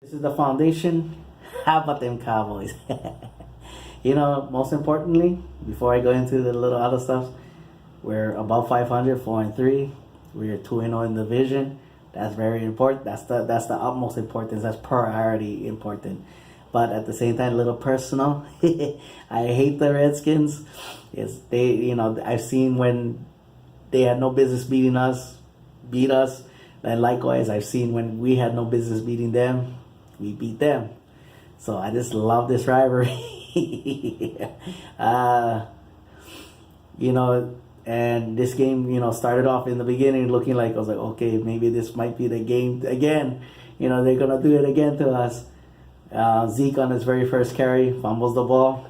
This is the foundation. How about them Cowboys? Most importantly, before I go into the little other stuff, we're above 500, 4-3. We're 2-0 in the division. That's very important. That's the utmost importance. That's priority important. But at the same time, a little personal. I hate the Redskins. I've seen when they had no business beat us. And likewise, I've seen when we had no business beating them, we beat them. So I just love this rivalry. And this game, started off in the beginning looking like, I was like, okay, maybe this might be the game again. They're going to do it again to us. Zeke on his very first carry fumbles the ball.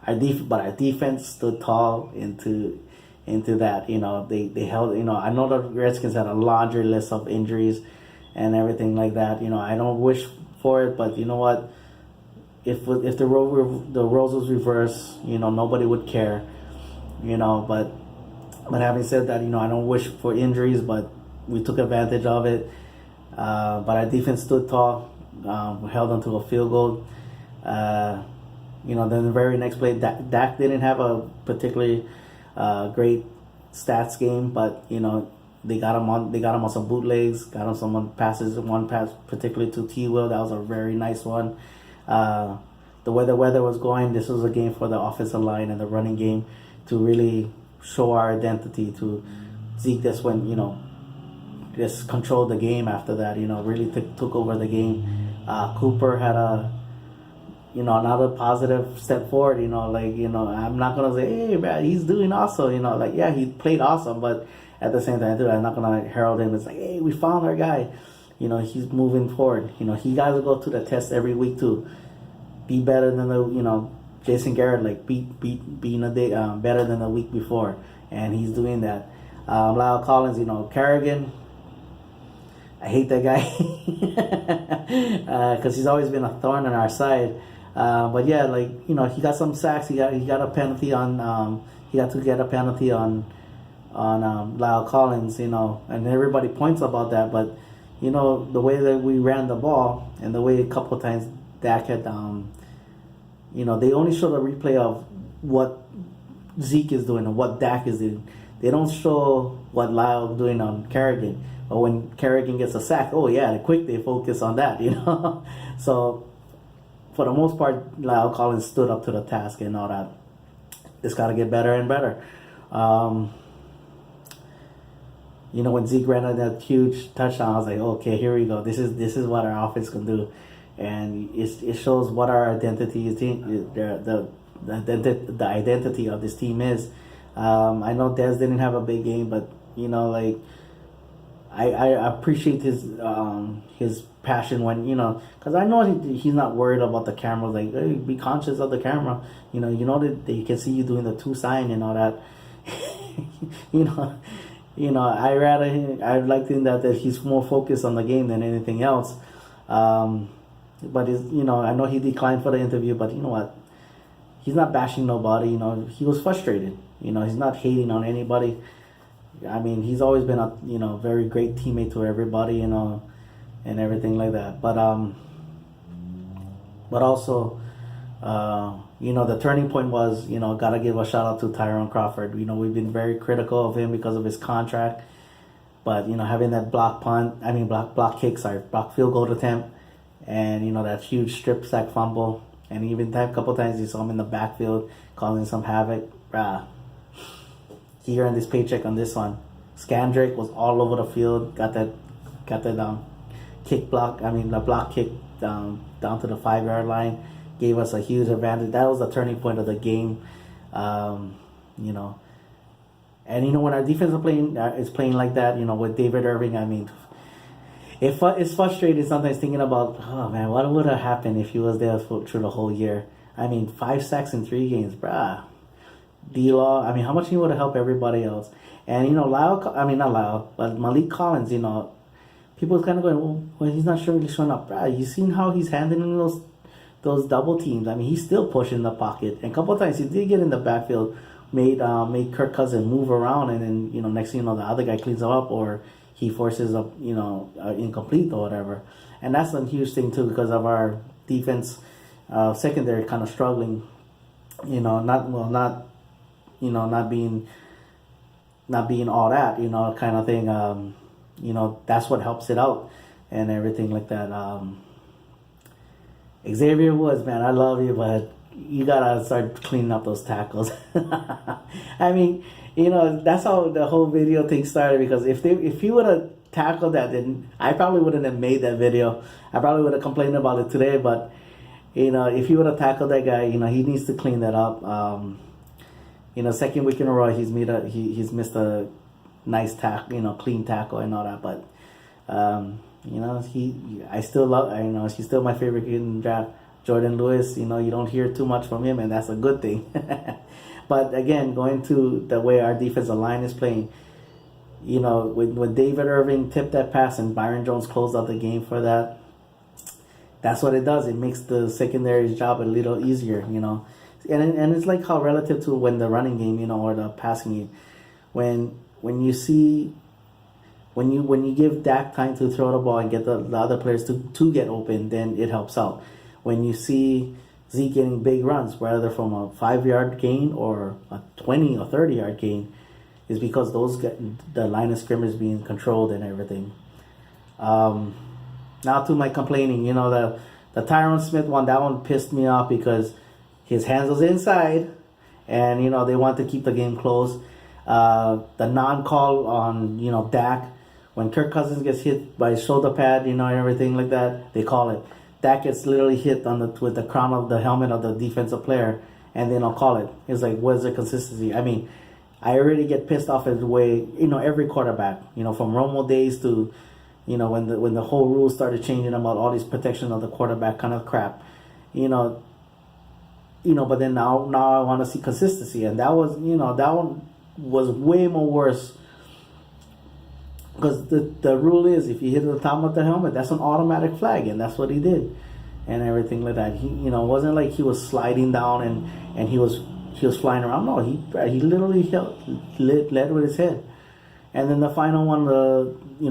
But our defense stood tall into that. They held. I know the Redskins had a laundry list of injuries and everything like that. I don't wish for it, but you know what? If the roles was reversed, nobody would care. But having said that, I don't wish for injuries, but we took advantage of it. But our defense stood tall, held onto a field goal. Then the very next play, Dak didn't have a particularly great stats game, but they got him on some bootlegs, got him some passes. One pass, particularly to T. Will, that was a very nice one. The way the weather was going, this was a game for the offensive line and the running game to really show our identity. To Zeke just went, just controlled the game after that. Really took over the game. Cooper had another positive step forward. I'm not gonna say, hey, man, he's doing awesome. Yeah, he played awesome, but at the same time, too, I'm not gonna herald him. It's like, hey, we found our guy. He's moving forward. He got to go to the test every week to be better than Jason Garrett, like being a day better than the week before, and he's doing that. Lyle Collins, Kerrigan, I hate that guy because he's always been a thorn on our side. But yeah, he got some sacks. He got a penalty on. He got to get a penalty on Lyle Collins. And everybody points about that, but the way that we ran the ball and the way a couple of times Dak had they only show the replay of what Zeke is doing and what Dak is doing. They don't show what Lyle is doing on Kerrigan. But when Kerrigan gets a sack, oh yeah, they focus on that, So for the most part, Lyle Collins stood up to the task and all that. It's got to get better and better. When Zeke ran on that huge touchdown, I was like, okay, here we go. This is what our offense can do. And it shows what our identity is, the identity of this team is. I know Dez didn't have a big game, but I appreciate his passion when because I know he's not worried about the camera. Like, hey, be conscious of the camera. That they can see you doing the 2 sign and all that. I'd like to think that he's more focused on the game than anything else. But I know he declined for the interview, but you know what? He's not bashing nobody. He was frustrated. He's not hating on anybody. I mean, he's always been a very great teammate to everybody, and everything like that. But also, the turning point was, gotta give a shout out to Tyrone Crawford. We've been very critical of him because of his contract, but having that block field goal attempt. And that huge strip sack fumble, and even a couple times you saw him in the backfield causing some havoc. He earned his paycheck on this one. Scandrick was all over the field, got that kick block. The block kick down to the 5-yard line, gave us a huge advantage. That was the turning point of the game. And when our defense is playing like that, with David Irving, it's frustrating sometimes thinking about, oh man, what would have happened if he was there through the whole year? 5 sacks in 3 games, bruh. D-Law, how much he would have helped everybody else. And not Lyle, but Malik Collins, people kind of going, well, he's not really showing up. Bruh, you seen how he's handling those double teams? He's still pushing the pocket. And a couple of times he did get in the backfield, made Kirk Cousins move around, and then, next thing you know, the other guy cleans him up, or he forces incomplete or whatever. and that's a huge thing too because of our defense, secondary kind of struggling. Not being all that, kind of thing. That's what helps it out and everything like that. Xavier Woods, man, I love you, but you gotta start cleaning up those tackles. I mean, that's how the whole video thing started. Because if he would have tackled that, then I probably wouldn't have made that video. I probably would have complained about it today. But if he would have tackled that guy, he needs to clean that up. Second week in a row, he's missed a nice tackle, clean tackle and all that. But I still love. He's still my favorite kid in the draft. Jordan Lewis, you don't hear too much from him, and that's a good thing. But again, going to the way our defensive line is playing, when David Irving tipped that pass and Byron Jones closed out the game for that, that's what it does. It makes the secondary's job a little easier, and it's like how relative to when the running game, or the passing game, when you give Dak time to throw the ball and get the other players to get open, then it helps out. When you see Zeke getting big runs, whether from a 5-yard gain or a 20 or 30-yard gain, is because the line of scrimmage being controlled and everything. Now to my complaining, the Tyron Smith one, that one pissed me off because his hands was inside, and they want to keep the game close. The non-call on Dak, when Kirk Cousins gets hit by his shoulder pad, and everything like that, they call it. Dak gets literally hit with the crown of the helmet of the defensive player, and then I'll call it. It's like, where's the consistency? I mean, I already get pissed off at the way, every quarterback, from Romo days to, when the whole rules started changing about all these protection of the quarterback kind of crap, but then now I want to see consistency, and that one was way more worse. Because the rule is, if you hit the top of the helmet, that's an automatic flag, and that's what he did, and everything like that. He, wasn't like he was sliding down and he was flying around. No, he literally led with his head. And then the final one,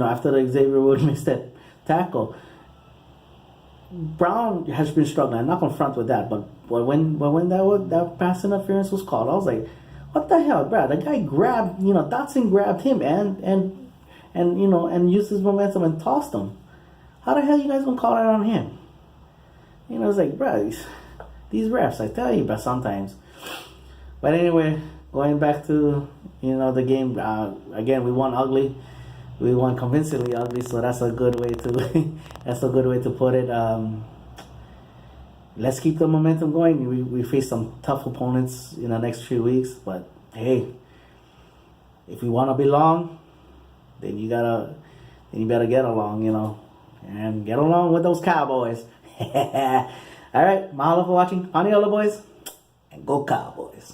after the Xavier Woods missed that tackle, Brown has been struggling. I'm not gonna front with that, but when that pass interference was called, I was like, what the hell, Brad? The guy grabbed, Dotson grabbed him and used his momentum and tossed him. How the hell you guys gonna call it on him? It's like, bro, these refs, I tell you, but sometimes. But anyway, going back to the game, again, we won ugly. We won convincingly ugly, so that's a good way to put it. Let's keep the momentum going. We face some tough opponents in the next 3 weeks, but hey, if we want to belong, then you better get along, and get along with those Cowboys. All right, mahalo for watching. Honey, all the boys, and go Cowboys.